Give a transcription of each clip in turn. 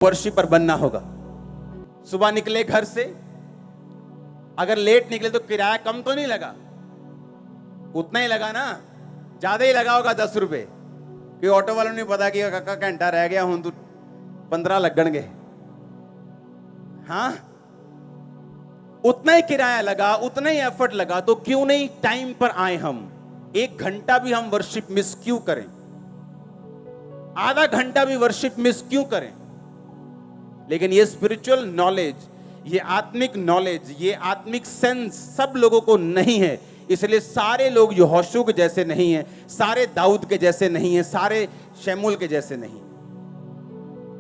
Worshipper बनना होगा। सुबह निकले घर से, अगर लेट निकले तो किराया कम तो नहीं लगा, उतना ही लगा ना, ज्यादा ही लगा होगा 10 रुपए, कि ऑटो वालों ने पता कि काका घंटा रह गया हूं तो 15 लगणगे। हाँ, उतना ही किराया लगा, उतना ही एफर्ट लगा, तो क्यों नहीं टाइम पर आए हम? 1 घंटा भी हम वर्शिप मिस क्यों करें? आधा घंटा भी वर्शिप मिस क्यों करें? लेकिन ये स्पिरिचुअल नॉलेज, ये आत्मिक नॉलेज, ये आत्मिक सेंस सब लोगों को नहीं है। इसलिए सारे लोग यहोशू के जैसे नहीं हैं, सारे दाऊद के जैसे नहीं हैं, सारे शमूएल के जैसे नहीं।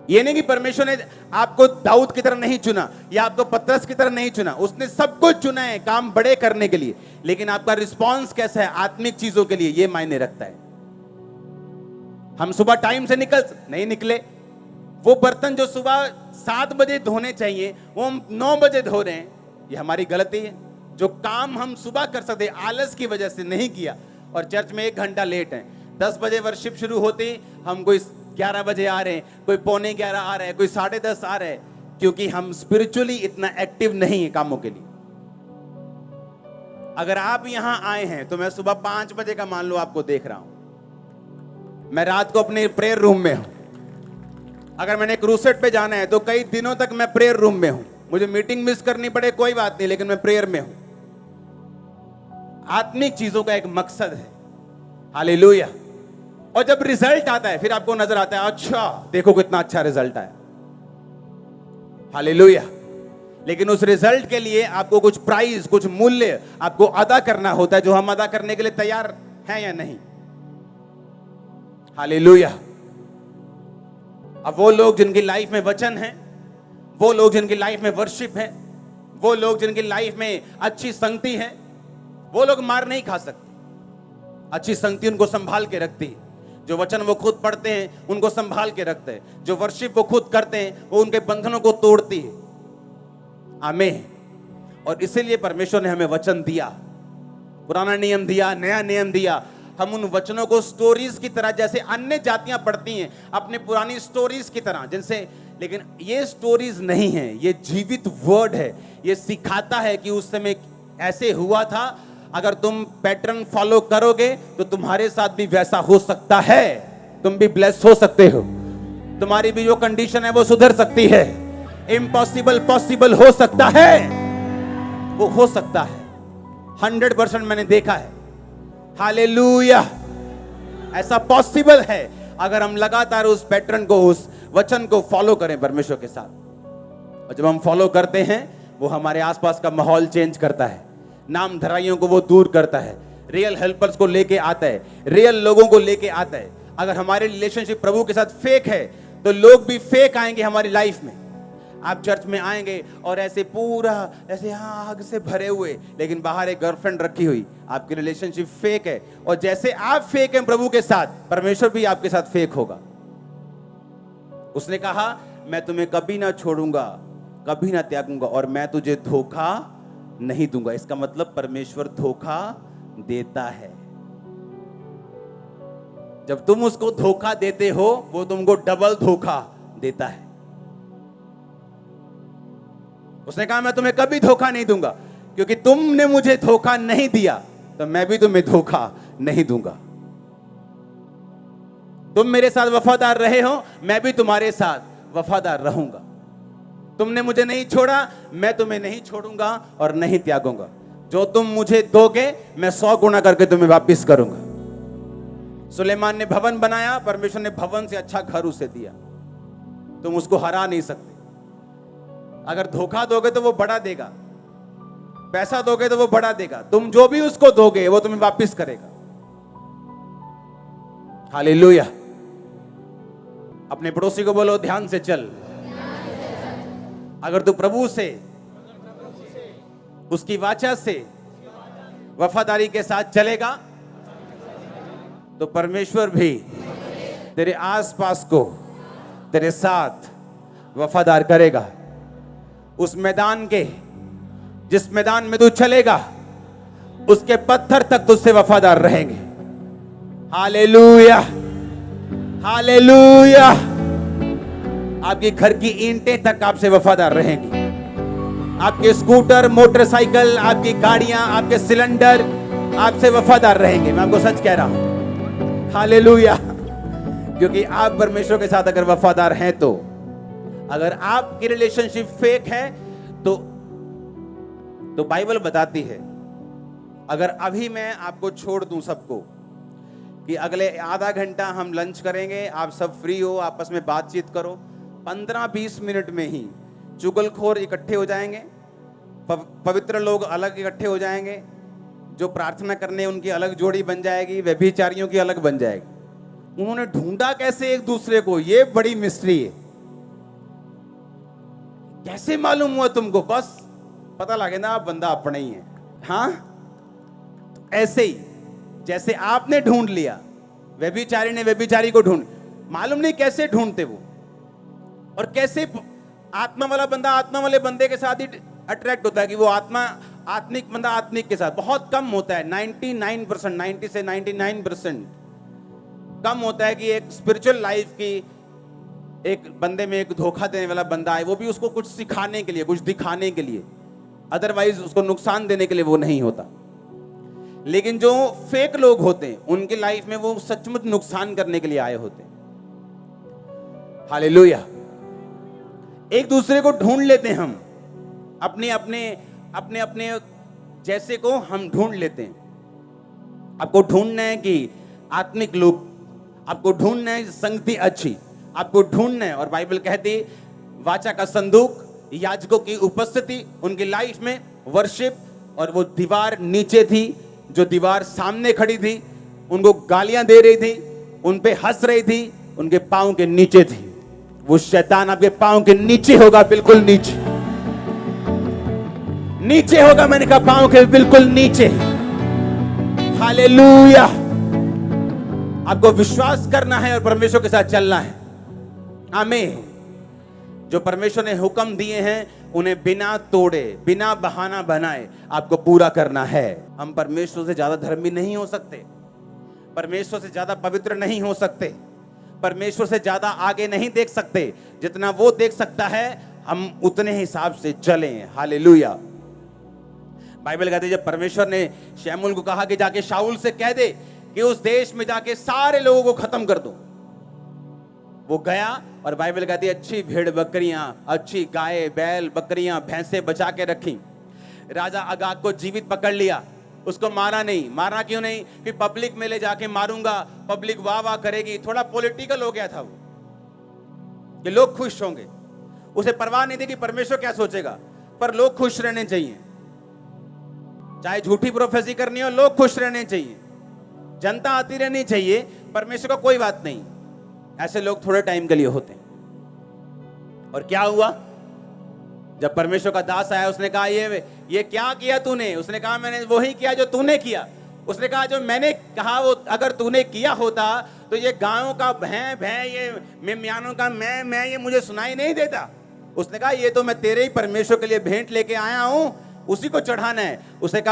ये नहीं कि परमेश्वर ने आपको दाऊद की तरह नहीं चुना या आपको पतरस की तरह नहीं चुना, उसने सबको चुना है काम बड़े करने के लिए, लेकिन आपका रिस्पॉन्स कैसा है आत्मिक चीजों के लिए, ये मायने रखता है। हम सुबह टाइम से नहीं निकले, वो बर्तन जो सुबह 7 बजे धोने चाहिए वो हम 9 बजे धो रहे हैं, ये हमारी गलती है। जो काम हम सुबह कर सकते आलस की वजह से नहीं किया, और चर्च में 1 घंटा लेट है। 10 बजे वर्शिप शुरू होती, हम कोई 11 बजे आ रहे हैं, कोई 11:45 आ रहे हैं, कोई 10:30 आ रहे हैं, क्योंकि हम स्पिरिचुअली इतना एक्टिव नहीं है कामों के लिए। अगर आप यहां आए हैं तो मैं सुबह 5 बजे का मान लो आपको देख रहा हूं, मैं रात को अपने प्रेयर रूम में हूं। अगर मैंने क्रूसेड पे जाना है तो कई दिनों तक मैं प्रेयर रूम में हूं, मुझे मीटिंग मिस करनी पड़े कोई बात नहीं, लेकिन मैं प्रेयर में हूं। आत्मिक चीजों का एक मकसद है। हालेलुया। और जब रिजल्ट आता है फिर आपको नजर आता है, अच्छा देखो कितना अच्छा रिजल्ट आया। हालेलुया। लेकिन उस रिजल्ट के लिए आपको कुछ प्राइस, कुछ मूल्य आपको अदा करना होता है, जो हम अदा करने के लिए तैयार हैं या नहीं। हालेलुया। अब वो लोग जिनकी लाइफ में वचन है, वो लोग जिनकी लाइफ में वर्शिप है, वो लोग जिनकी लाइफ में अच्छी संगति है, वो लोग मार नहीं खा सकते। अच्छी संगति उनको संभाल के रखती है। जो वचन वो खुद पढ़ते हैं उनको संभाल के रखते हैं। जो वर्शिप वो खुद करते हैं वो उनके बंधनों को तोड़ती है। आमीन। और इसीलिए परमेश्वर ने हमें वचन दिया, पुराना नियम दिया, नया नियम दिया। हम उन वचनों को स्टोरीज की तरह, जैसे अन्य जातियां पढ़ती हैं अपने पुरानी स्टोरीज की तरह, जिनसे, लेकिन ये स्टोरीज नहीं है, ये जीवित वर्ड है। ये सिखाता है कि उस समय ऐसे हुआ था, अगर तुम पैटर्न फॉलो करोगे तो तुम्हारे साथ भी वैसा हो सकता है, तुम भी ब्लेस हो सकते हो, तुम्हारी भी जो कंडीशन है वो सुधर सकती है। इम्पॉसिबल पॉसिबल हो सकता है, वो हो सकता है। 100% मैंने देखा है। हालेलुया। ऐसा पॉसिबल है अगर हम लगातार उस पैटर्न को, उस वचन को फॉलो करें परमेश्वर के साथ। और जब हम फॉलो करते हैं वो हमारे आसपास का माहौल चेंज करता है, नाम धराइयों को वो दूर करता है, रियल हेल्पर्स को लेके आता है, रियल लोगों को लेके आता है। अगर हमारे रिलेशनशिप प्रभु के साथ फेक है तो लोग भी फेक आएंगे हमारी लाइफ में। आप चर्च में आएंगे और ऐसे पूरा ऐसे आग से भरे हुए, लेकिन बाहर एक गर्लफ्रेंड रखी हुई, आपकी रिलेशनशिप फेक है। और जैसे आप फेक हैं प्रभु के साथ, परमेश्वर भी आपके साथ फेक होगा। उसने कहा मैं तुम्हें कभी ना छोड़ूंगा, कभी ना त्यागूंगा, और मैं तुझे धोखा नहीं दूंगा। इसका मतलब परमेश्वर धोखा देता है। जब तुम उसको धोखा देते हो वो तुमको डबल धोखा देता है। उसने कहा मैं तुम्हें कभी धोखा नहीं दूंगा, क्योंकि तुमने मुझे धोखा नहीं दिया तो मैं भी तुम्हें धोखा नहीं दूंगा। तुम मेरे साथ वफादार रहे हो, मैं भी तुम्हारे साथ वफादार रहूंगा। तुमने मुझे नहीं छोड़ा, मैं तुम्हें नहीं छोड़ूंगा और नहीं त्यागूंगा। जो तुम मुझे दोगे मैं 100 गुना करके तुम्हें वापस करूंगा। सुलेमान ने भवन बनाया, परमेश्वर ने भवन से अच्छा घर उसे दिया। तुम उसको हरा नहीं सकते। अगर धोखा दोगे तो वो बढ़ा देगा, पैसा दोगे तो वो बढ़ा देगा। तुम जो भी उसको दोगे वो तुम्हें वापस करेगा। हालेलुया। अपने पड़ोसी को बोलो ध्यान से चल। अगर तू प्रभु से, उसकी वाचा से वफादारी के साथ चलेगा तो परमेश्वर भी तेरे आसपास को तेरे साथ वफादार करेगा। उस मैदान के, जिस मैदान में तू चलेगा उसके पत्थर तक तुझसे वफादार रहेंगे। Hallelujah, hallelujah. आपके घर की ईंटें तक आपसे वफादार रहेंगी। आपके स्कूटर, मोटरसाइकिल, आपकी गाड़ियां, आपके सिलेंडर आपसे वफादार रहेंगे। मैं आपको सच कह रहा हूं, हालेलुया। क्योंकि आप परमेश्वर के साथ अगर वफादार हैं तो, अगर आपकी रिलेशनशिप फेक है तो बाइबल बताती है, अगर अभी मैं आपको छोड़ दूं सबको कि अगले आधा घंटा हम लंच करेंगे, आप सब फ्री हो, आपस में बातचीत करो, 15-20 मिनट में ही चुगलखोर इकट्ठे हो जाएंगे, पवित्र लोग अलग इकट्ठे हो जाएंगे, जो प्रार्थना करने उनकी अलग जोड़ी बन जाएगी, व्यभिचारियों की अलग बन जाएगी। उन्होंने ढूंढा कैसे एक दूसरे को, ये बड़ी मिस्ट्री है। कैसे मालूम हुआ तुमको? बस पता लगे ना आप बंदा अपना ही है। हाँ, तो ऐसे ही जैसे आपने ढूंढ लिया, व्यभिचारी ने व्यभिचारी को ढूंढ, मालूम नहीं कैसे ढूंढते वो, और कैसे आत्मा वाला बंदा आत्मा वाले बंदे के साथ ही अट्रैक्ट होता है कि वो आत्मिक बंदा आत्मिक के साथ। बहुत कम होता है, 99%, 90 से 99% कम होता है कि एक स्पिरिचुअल लाइफ की एक बंदे में एक धोखा देने वाला बंदा है, वो भी उसको कुछ सिखाने के लिए, कुछ दिखाने के लिए, अदरवाइज उसको नुकसान देने के लिए वो नहीं होता। लेकिन जो फेक लोग होते हैं उनकी लाइफ में वो सचमुच नुकसान करने के लिए आए होते हैं। हालेलुया। एक दूसरे को ढूंढ लेते हैं हम, अपने अपने जैसे को हम ढूंढ लेते हैं। आपको ढूंढना है कि आत्मिक लोग, आपको ढूंढना है संगति अच्छी, आपको ढूंढना है। और बाइबल कहती है वाचा का संदूक, याजकों की उपस्थिति उनकी लाइफ में, वर्शिप, और वो दीवार नीचे थी, जो दीवार सामने खड़ी थी उनको गालियां दे रही थी, उन पे हंस रही थी, उनके पांव के नीचे थी। वो शैतान आपके पांव के नीचे होगा, बिल्कुल नीचे नीचे होगा। मैंने कहा पांव के बिल्कुल नीचे। हालेलुया। आपको विश्वास करना है और परमेश्वर के साथ चलना है। आमीन। जो परमेश्वर ने हुक्म दिए हैं उन्हें बिना तोड़े, बिना बहाना बनाए आपको पूरा करना है। हम परमेश्वर से ज्यादा धर्मी नहीं हो सकते, परमेश्वर से ज्यादा पवित्र नहीं हो सकते, परमेश्वर से ज्यादा आगे नहीं देख सकते। जितना वो देख सकता है हम उतने हिसाब से चलें। हालेलुया। बाइबल कहती है जब परमेश्वर ने शमूएल को कहा कि जाके शाऊल से कह दे कि उस देश में जाके सारे लोगों को खत्म कर दो, वो गया। और बाइबल कहती है अच्छी भेड़ बकरियां, अच्छी गाय बैल बकरियां भैंसे बचा के रखी। राजा अगाग को जीवित पकड़ लिया, उसको मारा नहीं। मारा क्यों नहीं? कि पब्लिक में ले जाके मारूंगा, पब्लिक वाह वाह करेगी। थोड़ा पॉलिटिकल हो गया था वो, कि लोग खुश होंगे। उसे परवाह नहीं थी कि परमेश्वर क्या सोचेगा, पर लोग खुश रहने चाहिए। चाहे झूठी प्रोफेसी करनी हो, लोग खुश रहने चाहिए, जनता आती रहनी चाहिए, परमेश्वर का कोई बात नहीं। ऐसे लोग थोड़े टाइम के लिए होते हैं। और क्या हुआ? जब परमेश्वर का दास आया, उसने कहा ये क्या किया तूने? उसने कहा मैंने वही किया जो तूने किया। उसने कहा जो मैंने कहा वो अगर तूने किया होता तो ये गायों का भैं भैं, ये म्यानों का मैं ये मुझे सुनाई नहीं देता। उसने कहा ये तो मैं तेरे ही परमेश्वर के लिए भेंट लेके आया हूं, उसी को चढ़ाना है। उसने कहा